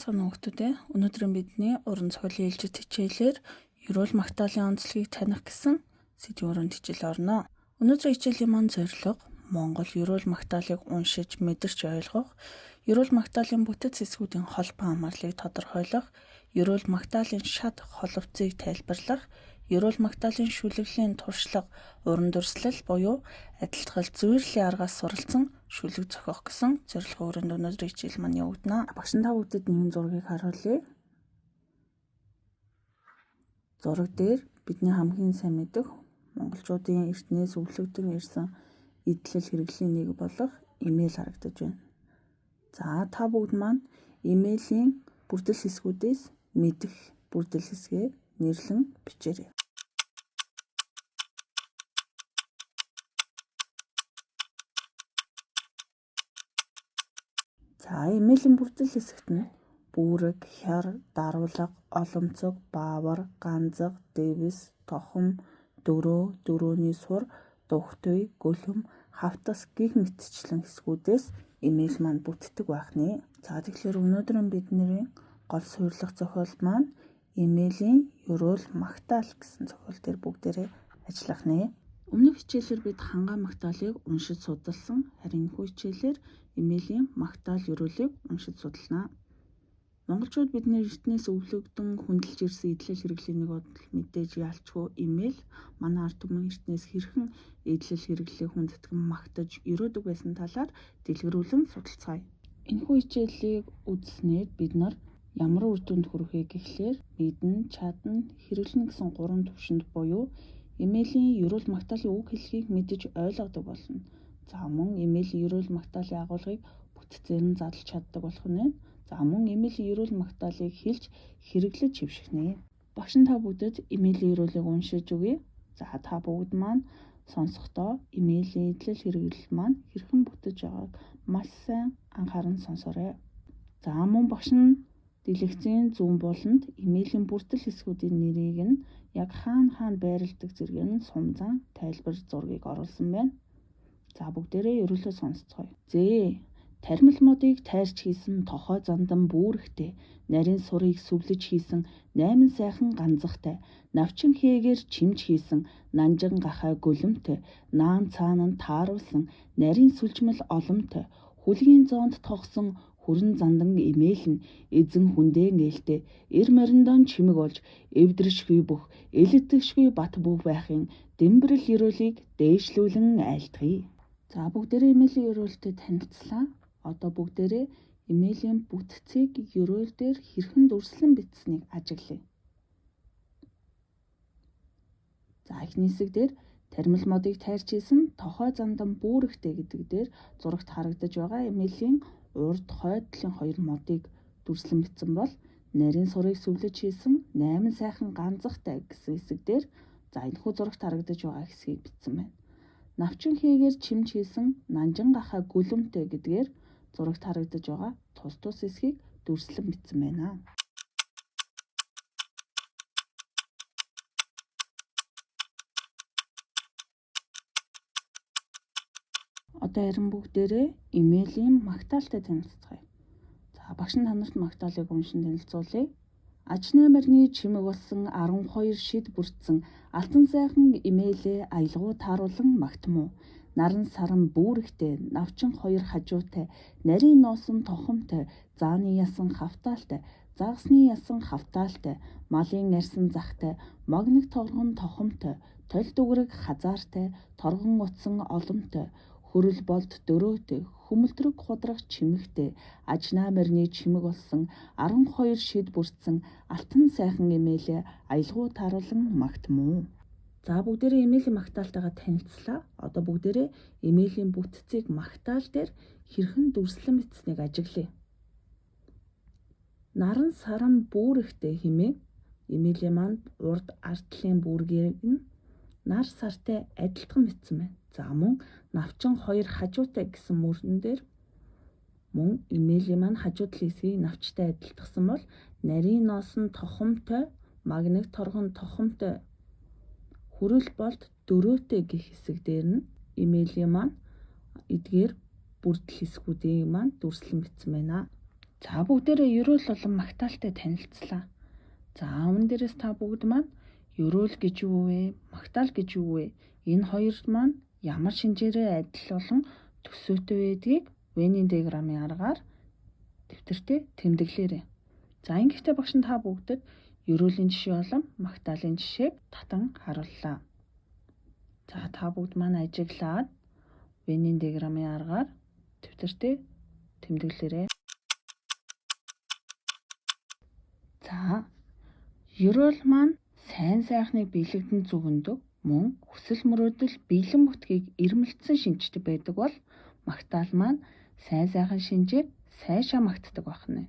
Цаана хүүхдүүдээ өнөөдөр бидний уран зохиолын ээлжит хичээлээр ерөөл магтаалын онцлогийг таних гэсэн сэдвээр хичээл орно. Өнөөдрийн хичээлийн маань зорилго Монгол ерөөл магтаалыг уншиж мэдэрч ойлгох, ерөөл магтаалын бүтэц эсгүүдийн холбоо хамаарлыг тодорхойлох, ерөөл магтаалын шат холбоцыг тайлбарлах, ерөөл магтаалын шүлэглийн туршлага, уран дүрслэл буюу адилтгал зүйрлийн аргаас суралцсан шүлэг зохиох гэсэн зорилгоо өрөөнд өнөөдрийн хичээл маань явагдана. Багш та бүдэд нэгэн зургийг харуулъя. Зураг дээр бидний хамгийн сайн мэдэх монголчуудын эртнээс өвлөгдөн ирсэн идэлэл хэрэглийн нэг болох имэйл харагдаж байна. За та бүгд маань имэйлийн бүрдэл хэсгүүдээс мэдэх бүрдэл хэсгээ нэрлэн бичээрэй. За имэйлийн бүрдэл хэсэгт нь бүрэг, хяр, дарвалга, оломцог, баавар, ганцаг, дэвс, тохом, дөрөө, дөрөөний сур, дугтуй, гөлөм, хавтас гих мэтчлэн хэсгүүдээс имэйл маань бүтдэг байх нэ. За тэгэхээр өнөөдөр бидний гол суйрлах зохиол маань имэйлийн ерөөл магтаал гэсэн зохиол дээр бүгдээрээ ажиллах нэ. Өмнөх хичээлээр бид хангаа магтаалыг уншиж судалсан. Харин энэхүү хичээлээр имэйлийн магтаал ерөөлийг уншиж судалнаа. Монголчууд бидний эртнээс өвлөгдөн хүндэлж ирсэн идэлэл хэрэглийн нэг бол мэдээж ялчгүй имэйл. Манай ард түмэн эртнээс хэрхэн идэлэл хэрэглээ хүндэтгэн магтаж ерөөдөг байсан талаар дэлгэрүүлэн судалцгаая. Энэхүү хичээлийг үзснээр бид нар ямар үр дүнд хүрэхээ гэхлээр мэднэ, чадна, хэрэглэнэ гэсэн 3 түвшинд буюу имэйлийн ерөөл магтаалын үг хэлхийг мэдэж ойлгодог болно. За мөн имэйлийн ерөөл магтаалын агуулгыг бүтцээр нь задлж чаддаг болох нь. За мөн имэйлийн ерөөл магтаалыг хэлж хэрэглэж хэвших нэ. Багш та бүдэд имэйлийн ерөөлийг уншиж өгье. За та бүгд маань сонсохдоо имэйлийн идэлэл хэрэглэл маань хэрхэн бүтэж байгааг маш сайн анхааран сонсоорой. За мөн багш нь дэлгэцийн зүүн буланд имэйлийн бүрдэл хэсгүүдийн нэрийг нь яг хаана байрладаг зэрэг нь сумзан тайлбар зургийг оруулсан байна. За бүгдээрээ ерөөлөө сонсцгоё. Зээ. Тармил модыг тайрч хийсэн тохой зандан бүүрэгтэй, нарийн сурыг сүвлэж хийсэн 8 сайхан ганцахтай, навчин хээгээр чимж хийсэн нанжин гахай гөлөмтэй, наан цаана нь тааруулсан нарийн сүлжмэл оломтой, хүлгийн зоонд тогсон хүрэн зандан имэйл нь эзэн хүндээ нээлтэй, эр мориндон чимэг болж эвдришгүй бүх элэтгшгүй бат бүх байхын дэмбэрэл ерөөлийг дээшлүүлэн айлтгая. За бүгдээрээ имэйлийн ерөөлтэй танилцлаа. Одоо бүгдээрээ имэйлийн бүтцийг ерөөл дээр хэрхэн дүрслэн бичсэнийг ажиглая. За эхний хэсэг дээр тармил модыг тайрч хийсэн тохой зандан бүүрэгтэй гэдэг дээр зурагт харагдаж байгаа имэйлийн урд хойдлын 2 модыг дүрслэн бичсэн бол нарийн сурыг сүвлэж хийсэн 8 сайхан ганцахтай гэсэн хэсэг дээр за энэхүү зурагт харагдаж байгаа хэсгийг бичсэн байна. Навчин хээгээр чимж хийсэн нанжин гахай гөлөмтэй гэдгээр зурагт харагдаж байгаа тус хэсгийг дүрслэн бичсэн байна. Одоо харин бүгдээрээ имэйлийн магтаалтай танилццгаая. За багш нь танарт магтаалыг уншин танилцуулъя. Ач наймарны чимэг болсон 12 шид бүрдсэн алтан сайхан имэйлээ аялгау тааруулан магтмуу. Наран саран бүүрэгтэй, навчин 2 хажуутай, нарийн носон тохомтой, зааны ясан хавтаалтай, загасны ясан хавтаалтай, малын арьсан захтай, магнэг торгон тохомтой, толь дүгрэг хазаартай, торгон утсан оломтой, хөрөл болд дөрөөтэй, хүмүлтрэг худрах чимэгтэй, аж наймарны чимэг болсон 12 шид бүрдсэн алтан сайхан имэйлээ аялгау тааруулан магтмуу. За бүгдээрээ имэйлийн магтаалтайгаа танилцлаа. Одоо бүгдээрээ имэйлийн бүтцийг магтаал дээр хэрхэн дүрслэн бичсэнийг ажиглая. Наран саран бүүрэгтэй хэмээн имэйлийн манд урд ард талын бүүргийг нь нар сартай адилтган бичсэн байна. За мөн навчин 2 хажуутай гэсэн мөрөн дээр мөн имэйлийн маань хажуу талын хэсгийг навчтай адилтгсан бол нарийн носон тохомтой, магнэг торгон тохомтой, хүрэл болд дөрөөтэй гэх хэсэг дээр нь имэйлийн маань эдгээр бүрдэл хэсгүүдийн маань дүрслэн бичсэн байна. За бүгдээрээ ерөөл болон магтаалтай танилцлаа. За өмнө дээрээс та бүгд маань ерөөл гэж юу вэ? Магтаал гэж юу вэ? Энэ хоёр маань ямар шинжээрээ адил болон төсөөтэй байдгийг Venn диаграмын аргаар дэвтэртээ тэмдэглээрэй. За ингэхдээ багш нь та бүгдэд ерөөлийн жишээ болон магтаалын жишээг татан харууллаа. За та бүгд маань ажиглаад Venn диаграмын аргаар дэвтэртээ тэмдэглээрэй. За ерөөл маань сайн сайхныг биелэгдэн зүгэндэг, мөн хүсэл мөрөөдөл биелэн бүтгийг ирмэлцсэн шинжтэй байдаг бол магтаал маань сайн сайхан шинжээр сайшаа магтдаг байна.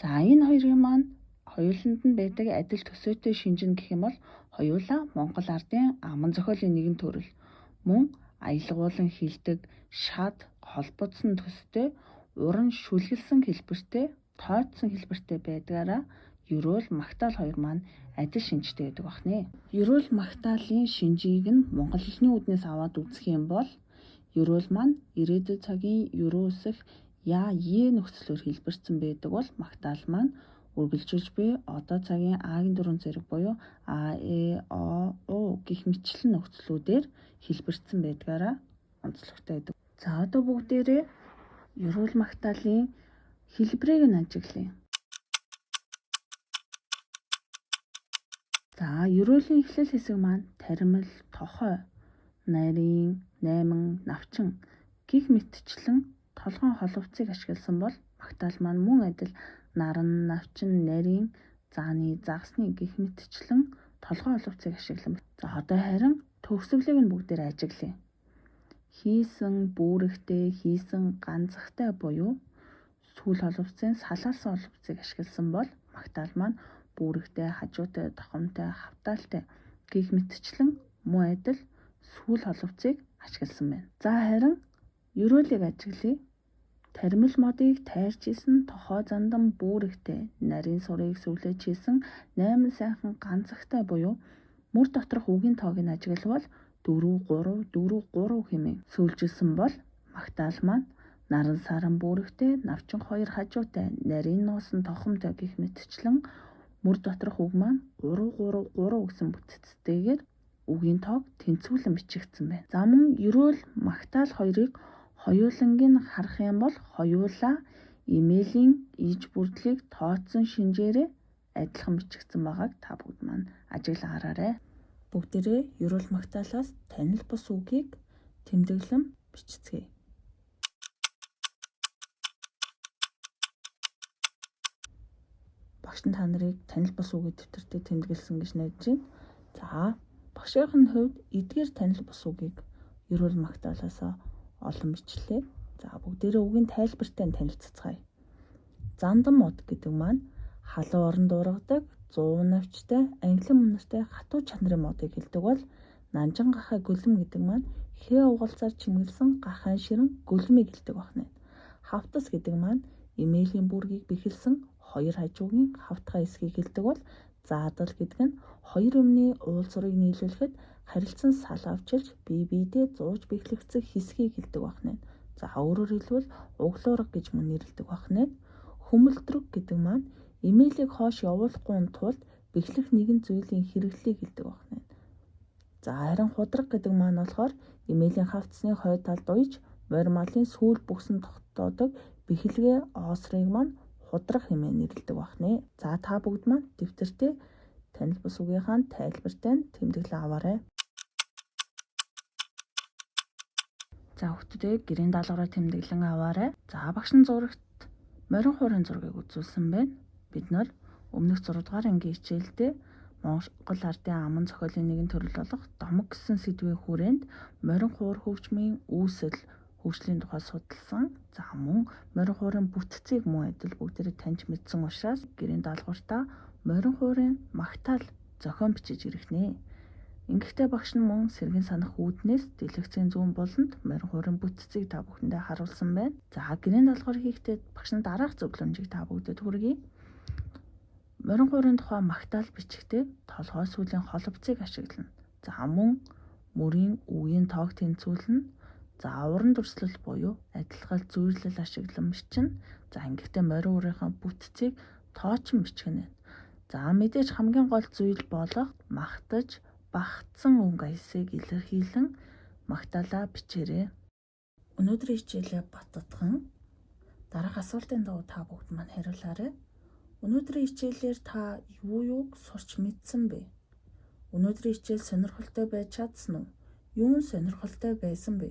За энэ хоёрын маань хоёуланд нь байдаг адил төсөөтэй шинжин гэх юм бол хоёулаа Монгол ардын аман зохиолын нэгэн төрөл. Мөн аялгуулан хилдэг, шад, холбоцсон төстэй, уран шүлгэлсэн хэлбэртэй, тооцсон хэлбэртэй байдгаараа ерөөл магтаал хоёр маань адил шинжтэй байдаг байна. Ерөөл магтаалын шинжийг нь монгол хэлний үднээс аваад үзэх юм бол ерөөл маань ирээдүйн цагийн ерөөсөх е нөхцлөөр хэлбэрсэн байдаг бол магтаал маань үргэлжлүүлж буй одоо цагийн А-гийн дөрвөн зэрэг буюу А, Э, О, У гэх мэтлэн нөхцлүүдээр хэлбэрсэн байдгаараа онцлогтой байдаг. За одоо бүгдээрээ ерөөл магтаалын хэлбэрийг нь ажиглая. За ерөөлийн эхлэл хэсэг маань таримал, тохой, нарийн, найман, навчин гих мэтчлэн толгойн холбоцыг ашигласан бол магтаал маань мөн адил наран, навчин, нарийн, зааны, загсны гих мэтчлэн толгойн холбоцыг ашиглан. За одоо харин төгсгөлийг нь бүгдээр ажиглая. Хийсэн үүрэгтэй, хийсэн ганцахтай буюу сүүл холбоцын салаалсан холбоцыг ашигласан бол магтаал маань үүрэгтэй, хажуутай, тохомтой, хавтаалтай гих мэтчлэн мөн адил сүүл холбоцыг ашигласан байна. За харин ерөөлийг ажиглая. Таримал модыг тайрч исэн тохой зандан үүрэгтэй, нарийн сурыг сүлээж хийсэн 8 сайхан ганцахтай буюу мөр доторх үгийн тоог нь ажиглавал 4 3 4 3 хэмээн сүүлжилсэн бол магтаал маань наран саран үүрэгтэй, навчин 2 хажуутай, нарийн нуусан тохомтой гих мэтчлэн мөр доторх үг маань 3 3 3 гэсэн бүтцтэйгээр үгийн тоог тэнцвүүлэн бичигдсэн байна. За мөн ерөөл магтаал хоёрыг хоёулангийн харах юм бол хоёулаа имэйлийн иж бүрдлийг тооцсон шинжээрээ адилхан бичигдсэн байгааг та бүгд маань ажиглан хараарай. Бүгдээрээ ерөөл магтаалаас танил бус үгийг тэмдэглэн бичицгээе. Багш нь та нарыг танил бус үгийн дэвтэртээ тэмдэглэсэн гэж найдаж байна. За багшийн хувьд эдгээр танил бус үгийг ерөөл магтаалаас олон бичлээ. За бүгдээрээ үгийн тайлбартай танилццгаая. Зандан мод гэдэг маань халуун орон дургадаг, 100 навчтай, англин мунартай хатуу чанарын модыг хэлдэг бол нанжин гахай гөлөм гэдэг маань хээ угалзаар чимгэлсэн гахайн ширэн гөлмийг хэлдэг байна. Хавтас гэдэг маань имэйлийн бүргийг бэхэлсэн хоёр хажуугийн хавтгай эсгийг хэлдэг бол заадал гэдэг нь хоёр өмнө уулзрыг нийлүүлэхэд харилцан сал авчилж бие биедээ зууж бэхлэгцэх хэсгийг хэлдэг байна. За өөрөөр хэлбэл углуурга гэж мөн нэрлэдэг байна. Хөмөлдрөг гэдэг маань имэйлийг хоош явуулахгүй тулд бэхлэх нэгэн зүйлийн хэрэглэлийг хэлдэг байна. За харин худраг гэдэг маань болохоор имэйлийн хавцсны хойд талд уйж морь малын сүүл бүхсэн тогтоодог бэхлэгээ оосрыг маань худраг хэмээн нэрлэдэг байна. За та бүгд маань дэвтэртээ танил бус үгийнхаа тайлбартай нь тэмдэглэн аваарай. За хүүхдүүдээ гэрийн даалгавраа тэмдэглэн аваарай. За багш нь зурагт морин хуурын зургийг үзүүлсэн байна. Бид нар өмнөх 6 дугаар ангийн хичээлдээ Монгол ардын аман зохиолын нэгэн төрөл болох домог гэсэн сэдвийн хүрээнд морин хуур хөгжмийн үүсэл хөгжлийн тухай судалсан. За мөн морин хуурын бүтцийг мөн адил бүгдээрээ таньж мэдсэн учраас гэрийн даалгавартаа морин хуурын магтаал зохион бичиж ирэхнэ. Ингэхдээ багш нь мөн сэргийн санах үүднээс дэлгэцийн зүүн болонд морин хуурын бүтцийг та бүхэндээ харуулсан байна. За гэрийн даалгавар хийхдээ багш нь дараах зөвлөмжийг та бүгдэд хүргэе. Морин хуурын тухай магтаал бичихтэй толгой сүүлийн холбоцыг ашиглана. За мөн мөрийн үгийн тоог тэнцвүүлнэ. За уран дүрслэл буюу адилхан зүйрлэл ашиглан бичнэ. За ингэхдээ морин үрийнхээ бүтцийг тоочин бичих нь. За мэдээж хамгийн гол зүйл болох магтаж багтсан өнгө аясыг илэрхийлэн магтаалаа бичээрэй. Өнөөдрийн хичээлээ баттган дараах асуултын дагуу та бүгд маань хариулаарай. Өнөөдрийн хичээлээр та юуг сурч мэдсэн бэ? Өнөөдрийн хичээл сонирхолтой байж чадсан уу? Юун сонирхолтой байсан бэ?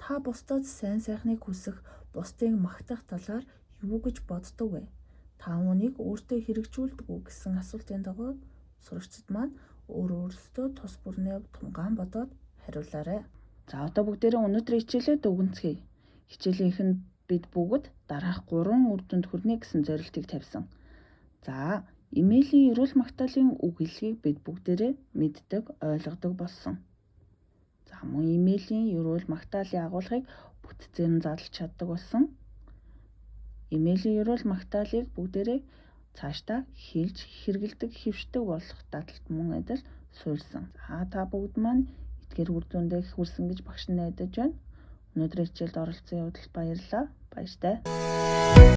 Та бусдад сайн сайхныг хүсэх, бусдыг магтах талаар юу гэж боддог вэ? Та үүнийг өөртөө хэрэгжүүлдэг үү гэсэн асуултын дагуу сурагчид маань өөрөөсөө тус бүрнээ тунгаан бодоод хариулаарай. За одоо бүгдээрээ өнөөдрийн хичээлээ дүгнцгээе. Хичээлийн эхэнд бид бүгд дараах 3 үр дүнд хүрнэ гэсэн зорилтыг тавьсан. За, имэйлийн эрүүл магтаалын үг хэллэгийг бид бүгдээрээ мэддэг, ойлгодог болсон. За, мөн имэйлийн эрүүл магтаалын агуулгыг бүтцээр нь задлж чаддаг болсон. Имэйлийн эрүүл магтаалыг бүгдээрээ цаашдаа хэлж хэрэгэлдэг, хэвшдэг болох дадлалт мөн адил суурьсан. За, та бүгд маань эдгээр үр дүндээ хүрсэн гэж багш нь найдаж байна. Өнөөдрийн хичээлд оролцсон явдал баярлалаа. Баяртай.